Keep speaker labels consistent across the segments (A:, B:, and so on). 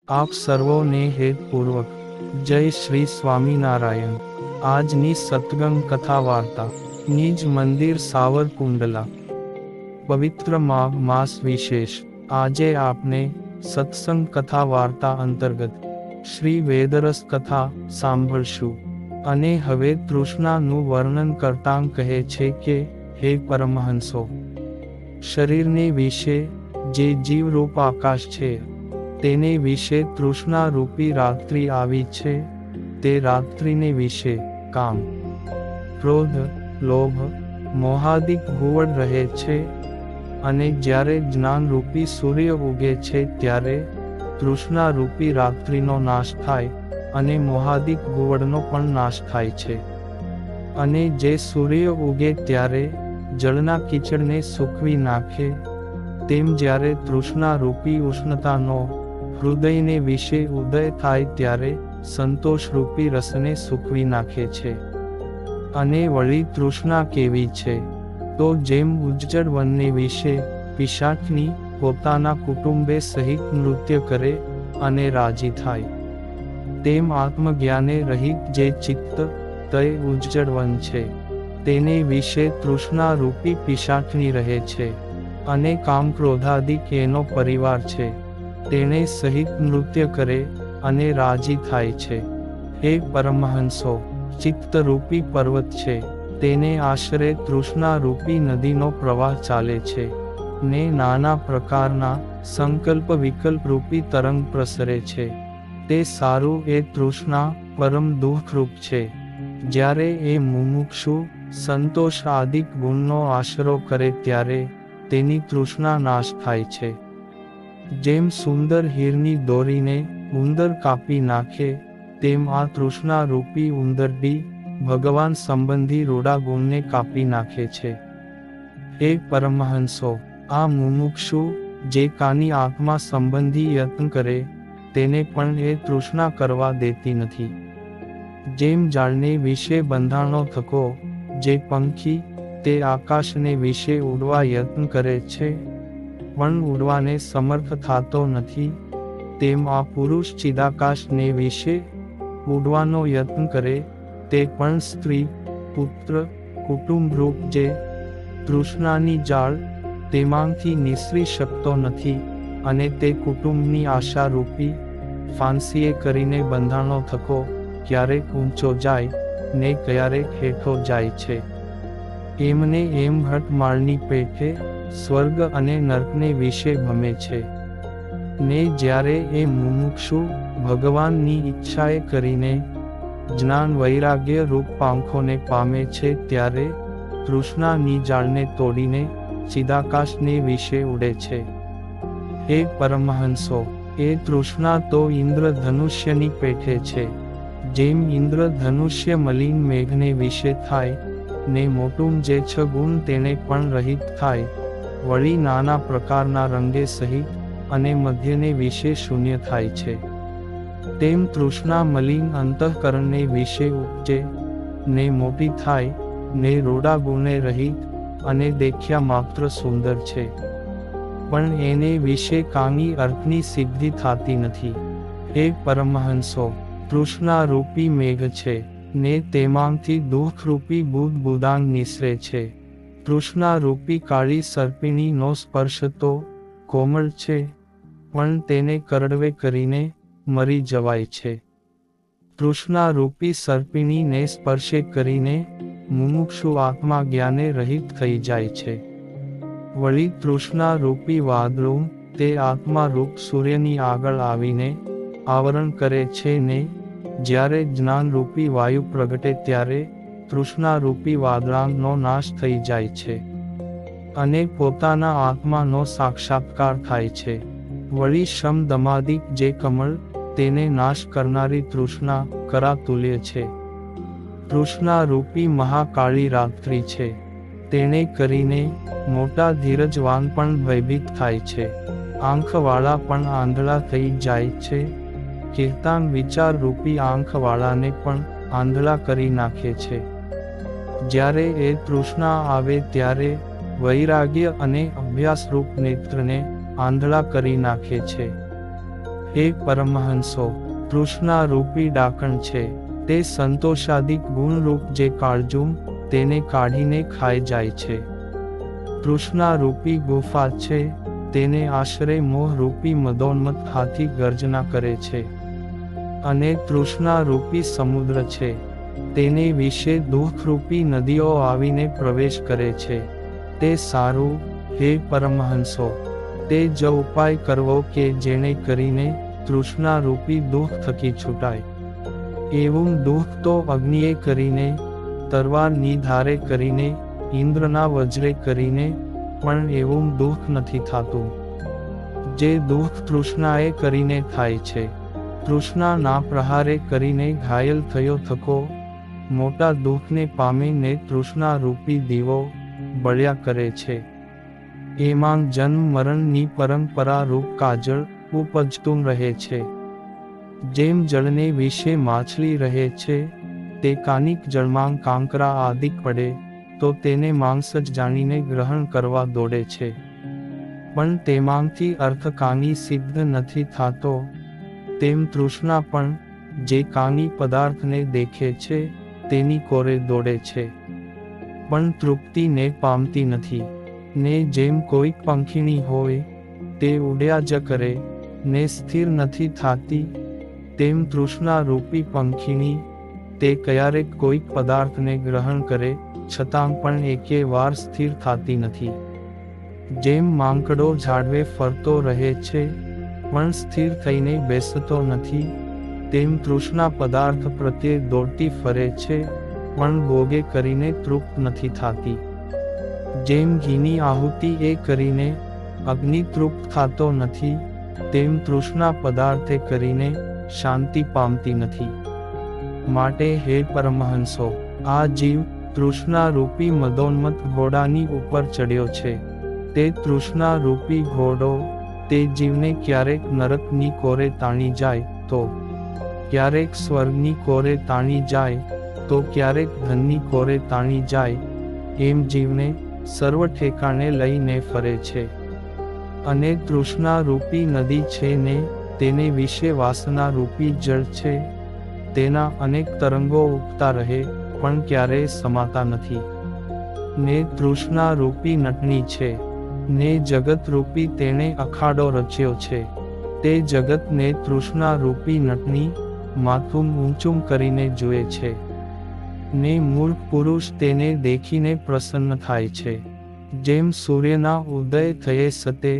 A: આપ સર્વોને હેતપૂર્વક જય શ્રી સ્વામિનારાયણ। આજની સત્સંગ કથા વાર્તા નિજ મંદિર સાવરકુંડલા। પવિત્ર માઘ માસ વિશેષ। આજે આપને સત્સંગ કથા વાર્તા અંતર્ગત શ્રી વેદરસ કથા સાંભળશું। અને હવે તૃષ્ણાનું વર્ણન કરતાં કહે છે કે હે પરમહંસો, શરીરને વિશે જે જીવરૂપ આકાશ છે તેને વિશે તૃષ્ણા રૂપી રાત્રિ આવી છે। તે રાત્રિને વિશે કામ, ક્રોધ, લોભ, મોહાદિક ઘુવડ રહે છે। અને જ્યારે જ્ઞાન રૂપી સૂર્ય ઉગે છે ત્યારે તૃષ્ણા રૂપી રાત્રિનો નાશ થાય અને મોહાદિક ઘુવડનો પણ નાશ થાય છે। અને જે સૂર્ય ઉગે ત્યારે જળના કીચડને સૂકવી નાખે, તેમ જ્યારે તૃષ્ણા રૂપી ઉષ્ણતાનો હૃદયને વિશે ઉદય થાય ત્યારે સંતોષ રૂપી રસને સૂકવી નાખે છે। અને વળી તૃષ્ણા કેવી છે તો જેમ ઉજ્જડ વનને વિશે પિશાચની પોતાના કુટુંબે સહિત નૃત્ય કરે અને રાજી થાય, તેમ આત્મજ્ઞાને રહિત જે ચિત્ત તે ઉજ્જડ વન છે તેને વિશે તૃષ્ણા રૂપી પિશાચની રહે છે। અને કામ ક્રોધાદિક એનો પરિવાર છે, તેને સહિત નૃત્ય કરે અને રાજી થાય છે। હે પરમહંસો, ચિત્તરૂપી પર્વત છે તેને આશરે તૃષ્ણા રૂપી નદીનો પ્રવાહ ચાલે છે ને નાના પ્રકારના સંકલ્પ વિકલ્પ રૂપી તરંગ પ્રસરે છે। તે સારું એ તૃષ્ણા પરમ દુઃખરૂપ છે। જ્યારે એ મુમુક્ષુ સંતોષ આદિક ગુણનો આશરો કરે ત્યારે તેની તૃષ્ણા નાશ થાય છે। જેમ સુંદર હીરની દોરીને ઉંદર કાપી નાખે, તેમ આ તૃષ્ણા રૂપી ઉંદરડી ભગવાન સંબંધી રૂડા ગુણને કાપી નાખે છે। હે પરમહંસો, આ મુમુક્ષુ જે કાની આત્મા સંબંધી યત્ન કરે તેને પણ એ તૃષ્ણા કરવા દેતી નથી। જેમ ઝાડને વિશે બંધાણો થકો જે પંખી તે આકાશને વિશે ઉડવા યત્ન કરે છે પણ ઉડવાને સમર્થ થાતો નથી, તેમ આ પુરુષ ચિદાકાશને વિશે ઉડવાનો યત્ન કરે તે પણ સ્ત્રી, પુત્ર, કુટુંબરૂપ જે તૃષ્ણાની જાળ તેમાંથી નિસરી શકતો નથી। અને તે કુટુંબની આશારૂપી ફાંસીએ કરીને બંધાણો થકો ક્યારેક ઊંચો જાય ને ક્યારેક હેઠો જાય છે। એમને એમ હઠમાળની પેઠે સ્વર્ગ અને નર્કને વિશે ભમે છે। ને જ્યારે એ મુમુક્ષુ ભગવાનની ઈચ્છાએ કરીને જ્ઞાન વૈરાગ્ય રૂપ પાંખોને પામે છે ત્યારે તૃષ્ણાની જાળને તોડીને ચિદાકાશને વિશે ઉડે છે। હે પરમહંસો, એ તૃષ્ણા તો ઇન્દ્રધનુષ્યની પેઠે છે। જેમ ઇન્દ્રધનુષ્ય મલિન મેઘને વિશે થાય ને મોટું જે 6 ગુણ તેને પણ રહિત થાય, વળી નાના પ્રકારના રંગે સહિત અને મધ્યને વિશે શૂન્ય થાય છે, તેમ તૃષ્ણા મલિન અંતઃકરણને વિશે ઉપજે ને મોટી થાય ને રૂડા ગુણે રહિત અને દેખ્યા માત્ર સુંદર છે, પણ એને વિશે કાંઈ અર્થની સિદ્ધિ થાતી નથી। હે પરમહંસો, તૃષ્ણા રૂપી મેઘ છે ને તેમાંથી દુઃખરૂપી બુદબુદાંગ નિસરે છે। તૃષ્ણા રૂપી કાળી સર્પિણીનો સ્પર્શ તો કોમળ છે પણ તેને કરડવે કરીને મરી જવાય છે। તૃષ્ણા રૂપી સર્પિણીને સ્પર્શે કરીને મુમુક્ષુ આત્મા જ્ઞાને રહિત થઈ જાય છે। વળી તૃષ્ણા રૂપી વાદળું તે આત્મા રૂપ સૂર્યની આગળ આવીને આવરણ કરે છે ને જ્યારે જ્ઞાન રૂપી વાયુ પ્રગટે ત્યારે તૃષ્ણા રૂપી વાદળાંગનો નાશ થઈ જાય છે અને પોતાના આત્માનો સાક્ષાત્કાર થાય છે। વળી શમ દમાદિક જે કમળ તેને નાશ કરનારી તૃષ્ણા કરાતુલ્ય છે। તૃષ્ણા રૂપી મહાકાળી રાત્રિ છે, તેને કરીને મોટા ધીરજવાન પણ ભયભીત થાય છે, આંખવાળા પણ આંધળા થઈ જાય છે, કીર્તાન વિચાર રૂપી આંખવાળાને પણ આંધળા કરી નાખે છે। જ્યારે એ તૃષ્ણા આવે ત્યારે વૈરાગ્ય અને અભ્યાસરૂપ નેત્રને આંધળા કરી નાખે છે। હે પરમહંસો, તૃષ્ણા રૂપી ડાકણ છે, તે સંતોષાદિક ગુણરૂપ જે કાળજું તેને કાઢીને ખાઈ જાય છે. તૃષ્ણા રૂપી ગુફા છે, તેને આશરે મોહ રૂપી મદોન્મત્ત હાથી ગર્જના કરે છે. અને તૃષ્ણા રૂપી સમુદ્ર છે, તેને વિશે દુઃખરૂપી નદીઓ આવીને પ્રવેશ કરે છે. તે સારું, હે પરમહંસો, તે જ ઉપાય કરવો કે જેને કરીને તૃષ્ણા રૂપી દુઃખ થકી છૂટાય. એવું દુઃખ તો અગ્નિએ કરીને, તરવારની ધારે કરીને, ઇન્દ્રના વજ્રે કરીને પણ એવું દુઃખ નથી થાતું, જે દુઃખ તૃષ્ણાએ કરીને થાય છે. તૃષ્ણાના પ્રહારે કરીને ઘાયલ થયો થકો મોટા દુઃખને પામીને તૃષ્ણા રૂપી દીવો બળ્યા કરે છે. એમાં જન્મ મરણની પરંપરા રૂપ કાજળ ઉપજતું રહે છે. જેમ જળને વિશે માછલી રહે છે, તે કાનિક જળમાં કાંકરા આદિક પડે તો તેને માંસ જ જાણીને ગ્રહણ કરવા દોડે છે. પણ તેમાંથી અર્થ કાંઈ સિદ્ધ નથી થાતો, તેમ તૃષ્ણા પણ જે કાંઈ પદાર્થને દેખે છે તેની કોરે દોડે છે, પણ તૃપ્તિને પામતી નથી. ને જેમ કોઈક પંખીણી હોય તે ઉડ્યા જ કરે ને સ્થિર નથી થાતી, તેમ તૃષ્ણા રૂપી પંખીણી તે ક્યારેક કોઈક પદાર્થને ગ્રહણ કરે છતાં પણ એકે વાર સ્થિર થાતી નથી. જેમ માંકડો ઝાડવે ફરતો રહે છે પણ સ્થિર થઈને બેસતો નથી, તેમ તૃષ્ણા પદાર્થ પ્રત્યે દોડતી ફરે છે પણ ભોગે કરીને તૃપ્ત નથી થાતી. જેમ ઘીની આહુતિ એ કરીને અગ્નિ તૃપ્ત થાતો નથી, તેમ તૃષ્ણા પદાર્થે કરીને શાંતિ પામતી નથી. માટે હે પરમહંસો, આ જીવ તૃષ્ણા રૂપી મદોન્મત્ત ઘોડાની ઉપર ચડ્યો છે. તે તૃષ્ણા રૂપી ઘોડો તે જીવને ક્યારેક નરકની કોરે તાણી જાય તો, ક્યારેક સ્વર્ગની કોરે તાણી જાય તો, ક્યારેક ધનની કોરે તાણી જાય, એમ જીવને સર્વ ઠેકાણે લઈને ફરે છે. અને તૃષ્ણા રૂપી નદી છે ને તેને વિશે વાસના રૂપી જળ છે, તેના અનેક તરંગો ઉઠતા રહે પણ ક્યારેય સમાતા નથી. ને તૃષ્ણા રૂપી નટણી છે, ને જગત રૂપી તેણે અખાડો રચ્યો છે. તે જગતને તૃષ્ણા રૂપી નટણી માથું ઊંચું કરીને જુએ છે. ને મૂર્ખ પુરુષ તેને દેખીને પ્રસન્ન થાય છે. જેમ સૂર્યના ઉદય થયે સતે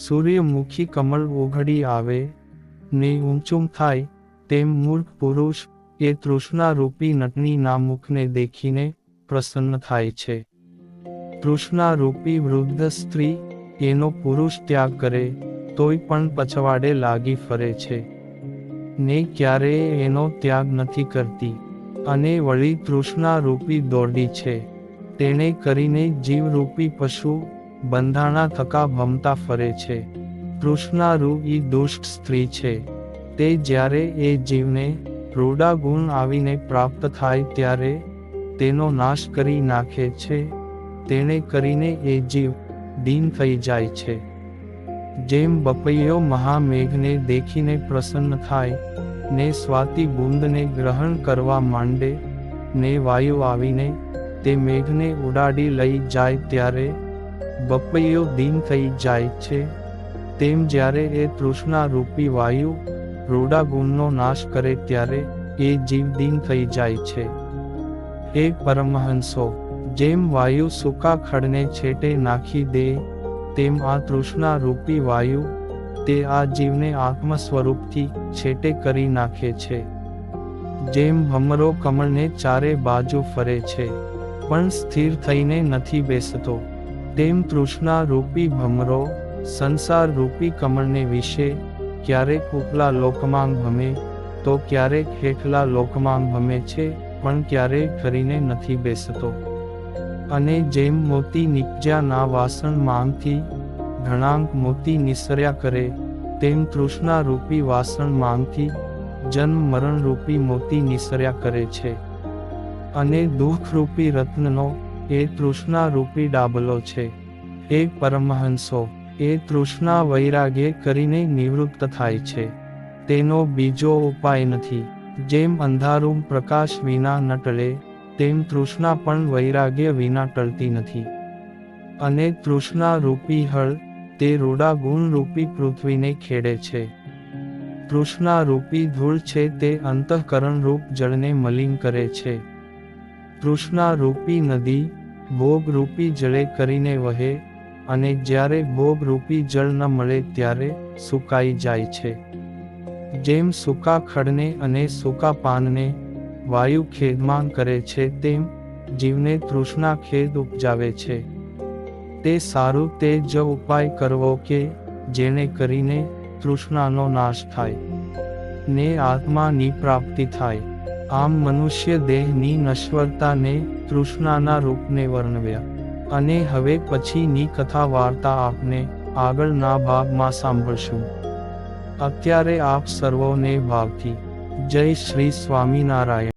A: સૂર્યમુખી કમળ ઉઘડી આવે ને ઊંચું થાય, તેમ મૂર્ખ પુરુષ એ તૃષ્ણા રૂપી નટણીના મુખને દેખીને પ્રસન્ન થાય છે. તૃષ્ણા રૂપી વૃદ્ધ સ્ત્રી એનો પુરુષ ત્યાગ કરે તોય પણ પછવાડે લાગી ફરે છે, ને ક્યારેય એનો ત્યાગ નથી કરતી. અને વળી તૃષ્ણા રૂપી દોરડી છે, તેણે કરીને જીવરૂપી પશુ બંધાણા થકા ભમતા ફરે છે. તૃષ્ણા રૂપી દુષ્ટ સ્ત્રી છે, તે જ્યારે એ જીવને રૂડા ગુણ આવીને પ્રાપ્ત થાય ત્યારે તેનો નાશ કરી નાખે છે. તેને કરીને એ જીવ દીન થઈ જાય છે. જેમ બપૈયો મહામેઘને દેખીને પ્રસન્ન થાય ને સ્વાતિ બુંદને ગ્રહણ કરવા માંડે ને વાયુ આવીને તે મેઘને ઉડાડી લઈ જાય ત્યારે બપૈયો દીન થઈ જાય છે, તેમ જ્યારે એ તૃષ્ણા રૂપી વાયુ રૂડા ગુણનો નાશ કરે ત્યારે એ જીવ દીન થઈ જાય છે. હે પરમહંસો, જેમ વાયુ સૂકા ખડને છેટે નાખી દે, તેમ આ તૃષ્ણા રૂપી વાયુ તે આ જીવને આત્મ સ્વરૂપથી છેટે કરી નાખે છે. જેમ ભમરો કમળને ચારે બાજુ ફરે છે પણ સ્થિર થઈને નથી બેસતો, તેમ તૃષ્ણા રૂપી ભમરો સંસાર રૂપી કમળને વિશે ક્યારેક ઉપલા લોકમાં ભમે તો ક્યારેક હેઠલા લોકમાં ભમે છે, પણ ક્યારેય ફરીને નથી બેસતો. અને જેમ મોતી નીપજ્યાના વાસણ માંથી ઘણાંક મોતી નિસર્યા કરે, તેમ તૃષ્ણા રૂપી વાસણ માંથી જન્મ મરણ રૂપી મોતી નિસર્યા કરે છે. અને દુઃખ રૂપી રત્નનો એ તૃષ્ણા રૂપી ડાબલો છે. હે પરમહંસો, એ તૃષ્ણા વૈરાગ્ય કરીને નિવૃત્ત થાય છે. તેનો બીજો ઉપાય નથી. જેમ અંધારું પ્રકાશ વિના ન ટળે, તેમ તૃષ્ણા પણ વૈરાગ્ય વિના ટળતી નથી. અને તૃષ્ણા રૂપી હળ, તે રૂડા ગુણ રૂપી પૃથ્વીને ખેડે છે. તૃષ્ણા રૂપી ધૂળ છે તે અંતઃકરણ રૂપ જળને મલિન કરે છે. તૃષ્ણા રૂપી નદી ભોગ રૂપી જળે કરીને વહે, અને જ્યારે ભોગ રૂપી જળ ન મળે ત્યારે સુકાઈ જાય છે. જેમ સૂકા ખડને અને સૂકા પાનને વાયુ ખેદમાન કરે છે, તેમ જીવને તૃષ્ણા ખેદ ઉપજાવે છે. તે સારું તે જ ઉપાય કરવો કે જેને કરીને તૃષ્ણાનો નાશ થાય ને આત્માની પ્રાપ્તિ થાય. આમ મનુષ્ય દેહની નશ્વરતાને તૃષ્ણાના રૂપને વર્ણવ્યા. અને હવે પછીની કથા વાર્તા આપને આગળના ભાગમાં સાંભળશું. અત્યારે આપ સર્વોને ભાવથી જય શ્રી સ્વામિનારાયણ.